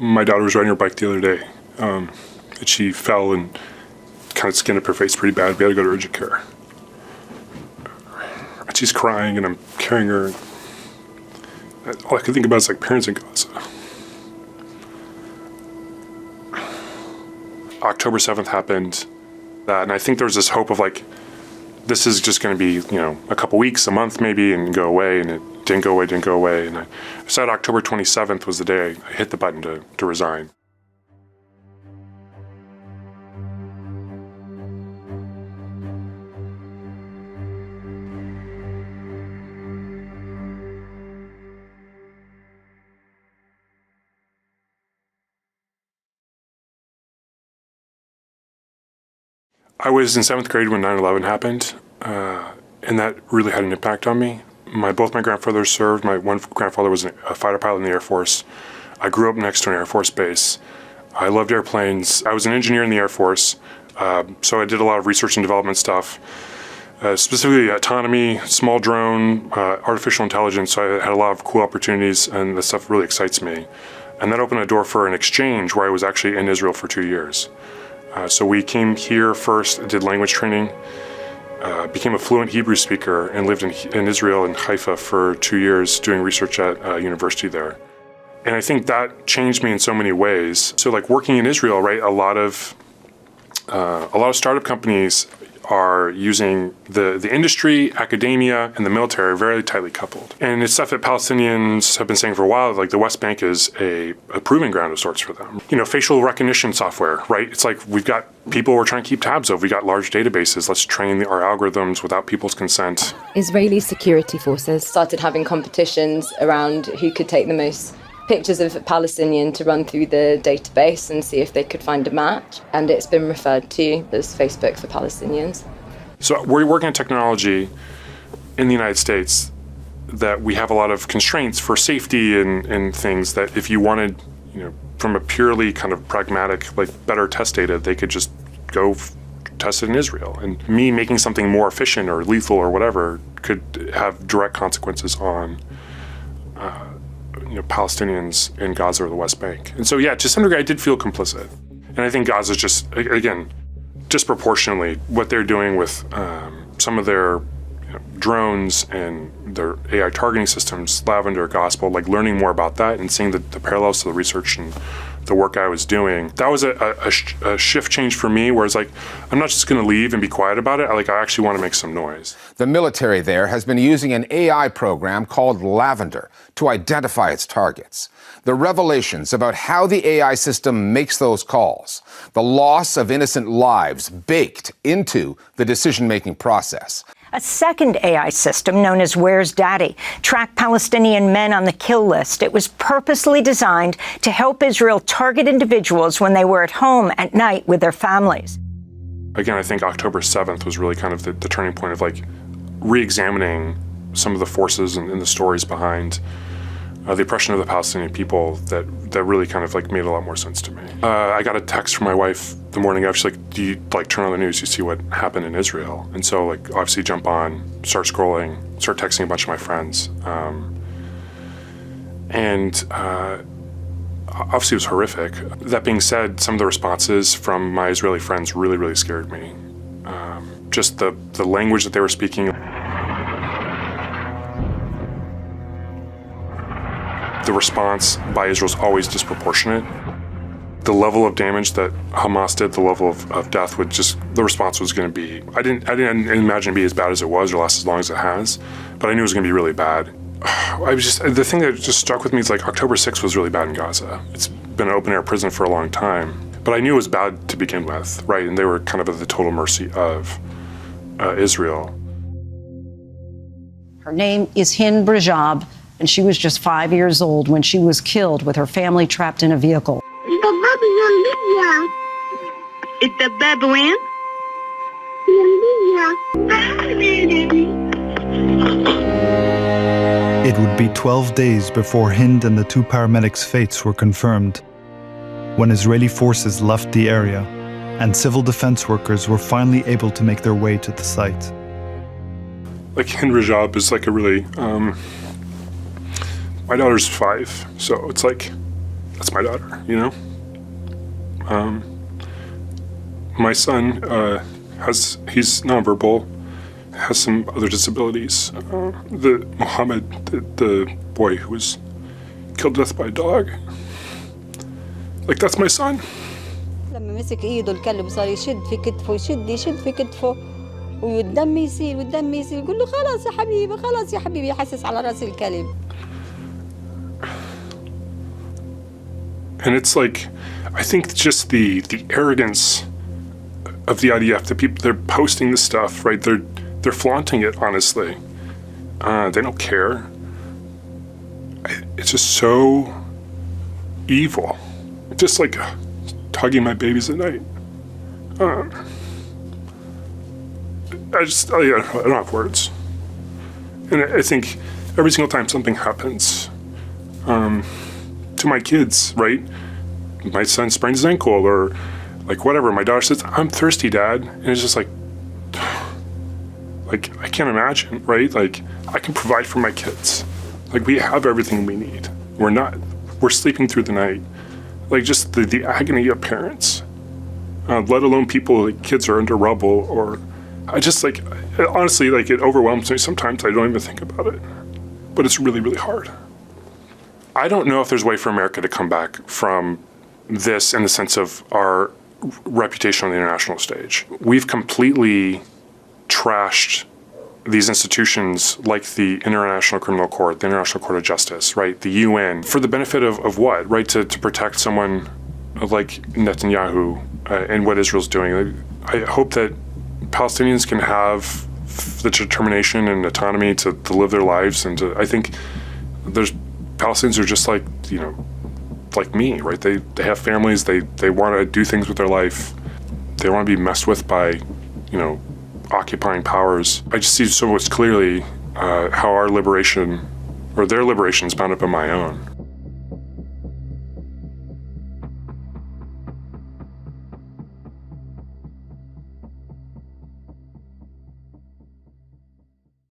My daughter was riding her bike the other day, and she fell and kind of skinned up her face pretty bad. We had to go to urgent care. And she's crying, and I'm carrying her. All I could think about is like parents in Gaza. October 7th happened, and I think there was this hope of like, this is just going to be, a couple weeks, a month maybe, and go away, and it didn't go away. And I decided October 27th was the day I hit the button to resign. I was in 7th grade when 9/11 happened, and that really had an impact on me. Both my grandfathers served. My one grandfather was a fighter pilot in the Air Force. I grew up next to an Air Force base. I loved airplanes. I was an engineer in the Air Force, so I did a lot of research and development stuff, specifically autonomy, small drone, artificial intelligence. So I had a lot of cool opportunities, and this stuff really excites me. And that opened a door for an exchange where I was actually in Israel for 2 years. So we came here first, did language training, became a fluent Hebrew speaker, and lived in Israel in Haifa for 2 years doing research at a university there. And I think that changed me in so many ways. So like working in Israel, right, a lot of startup companies are using the industry, academia, and the military are very tightly coupled. And it's stuff that Palestinians have been saying for a while, like the West Bank is a proving ground of sorts for them. Facial recognition software, right? It's like we've got people we're trying to keep tabs of. We got large databases. Let's train our algorithms without people's consent. Israeli security forces started having competitions around who could take the most pictures of a Palestinian to run through the database and see if they could find a match. And it's been referred to as Facebook for Palestinians. So we're working on technology in the United States that we have a lot of constraints for safety and things that if you wanted, from a purely kind of pragmatic, like better test data, they could just go test it in Israel. And me making something more efficient or lethal or whatever could have direct consequences on Palestinians in Gaza or the West Bank. And so, to some degree, I did feel complicit. And I think Gaza's just, again, disproportionately what they're doing with some of their drones and their AI targeting systems, Lavender, Gospel, like learning more about that and seeing the parallels to the research and the work I was doing. That was a shift change for me, where it's like, I'm not just going to leave and be quiet about it. I actually want to make some noise. The military there has been using an AI program called Lavender to identify its targets. The revelations about how the AI system makes those calls, the loss of innocent lives baked into the decision-making process. A second AI system, known as Where's Daddy, tracked Palestinian men on the kill list. It was purposely designed to help Israel target individuals when they were at home at night with their families. Again, I think October 7th was really kind of the turning point of like re-examining some of the forces and the stories behind the oppression of the Palestinian people that really kind of like made a lot more sense to me. I got a text from my wife the morning after. She's like, do you like turn on the news, you see what happened in Israel? And so like obviously jump on, start scrolling, start texting a bunch of my friends. Obviously it was horrific. That being said, some of the responses from my Israeli friends really, really scared me. Just the language that they were speaking. The response by Israel is always disproportionate. The level of damage that Hamas did, the level of death the response was going to be, I didn't imagine it'd be as bad as it was or last as long as it has, but I knew it was going to be really bad. The thing that just struck with me is like October 6th was really bad in Gaza. It's been an open air prison for a long time, but I knew it was bad to begin with, right? And they were kind of at the total mercy of Israel. Her name is Hind Brajab, and she was just 5 years old when she was killed with her family trapped in a vehicle. It's the Bedouin. It would be 12 days before Hind and the two paramedics' fates were confirmed, when Israeli forces left the area and civil defense workers were finally able to make their way to the site. Like Hind Rajab is like a really, my daughter's 5, so it's like that's my daughter, you know? My son he's nonverbal, has some other disabilities. Mohammed, the boy who was killed to death by a dog, like, that's my son. لما مسك ايده الكلب صار يشد في كتفه يشد في كتفه والدم يسيل يقول له خلاص يا حبيبي يحسس على راس الكلب. And it's like, I think just the arrogance of the IDF, the people, they're posting this stuff, right? They're flaunting it, honestly. They don't care. It's just so evil. Just like tugging my babies at night. I don't have words. And I think every single time something happens to my kids, right? My son sprains his ankle or like whatever. My daughter says, I'm thirsty, Dad. And it's just like I can't imagine, right? Like, I can provide for my kids. Like, we have everything we need. We're sleeping through the night. Like, just the agony of parents, let alone people, like, kids are under rubble, or I just, like, honestly, like, it overwhelms me. Sometimes I don't even think about it, but it's really, really hard. I don't know if there's a way for America to come back from this in the sense of our reputation on the international stage. We've completely trashed these institutions like the International Criminal Court, the International Court of Justice, right, the UN, for the benefit of what, right, to protect someone like Netanyahu and what Israel's doing. I hope that Palestinians can have the determination and autonomy to live their lives, and I think Palestinians are just like, you know, like me, right? They have families, they want to do things with their life. They want to be messed with by, you know, occupying powers. I just see so much clearly how our liberation, or their liberation, is bound up in my own.